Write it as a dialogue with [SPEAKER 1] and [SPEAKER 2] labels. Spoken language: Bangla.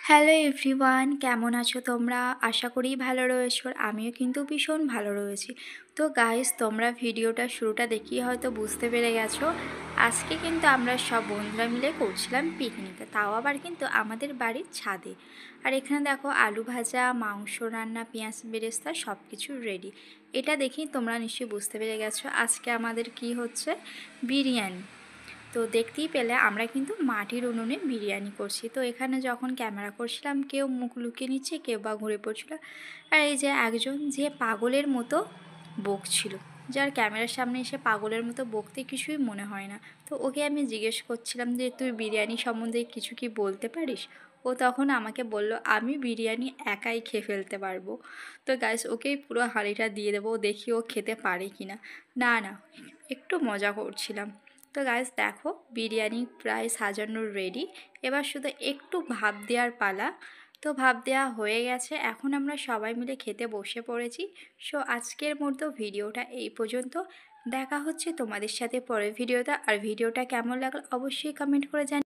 [SPEAKER 1] হ্যালো এভরিওয়ান, কেমন আছো তোমরা? আশা করি ভালো রয়েছো। আর আমিও কিন্তু ভীষণ ভালো রয়েছি। তো গাইস, তোমরা ভিডিওটা শুরুটা দেখিয়ে হয়তো বুঝতে পেরে গেছো। আজকে কিন্তু আমরা সব বন্ধুরা মিলে করছিলাম পিকনিক, তাও আবার কিন্তু আমাদের বাড়ির ছাদে। আর এখানে দেখো আলু ভাজা, মাংস রান্না, পেঁয়াজ বেরেস্তা সব কিছু রেডি। এটা দেখেই তোমরা নিশ্চয়ই বুঝতে পেরে গেছো আজকে আমাদের কি হচ্ছে, বিরিয়ানি। তো দেখতেই পেলে আমরা কিন্তু মাটির উনুনে বিরিয়ানি করছি। তো এখানে যখন ক্যামেরা করছিলাম, কেউ মুখ লুকিয়ে নিচ্ছে, কেউ বা ঘুরে পড়ছিল। আর এই যে একজন যে পাগলের মতো বকছিল, যার ক্যামেরার সামনে এসে পাগলের মতো বকতে কিছুই মনে হয় না। তো ওকে আমি জিজ্ঞেস করছিলাম যে তুই বিরিয়ানি সম্বন্ধে কিছু কি বলতে পারিস। ও তখন আমাকে বলল আমি বিরিয়ানি একাই খেয়ে ফেলতে পারবো। তো গাইস, ওকেই পুরো হাঁড়িটা দিয়ে দেবো, দেখি ও খেতে পারে কি না। না না, একটু মজা করছিলাম। তো গাইস দেখো, বিরিয়ানি প্রায় সাজানো রেডি। এবার শুধু একটু ভাপ দেওয়ার পালা। তো ভাপ দেওয়া হয়ে গেছে, এখন আমরা সবাই মিলে খেতে বসে পড়েছি। সো আজকের মতো ভিডিওটা এই পর্যন্ত। দেখা হচ্ছে তোমাদের সাথে পরের ভিডিওটা। আর ভিডিওটা কেমন লাগলো অবশ্যই কমেন্ট করে জানিও।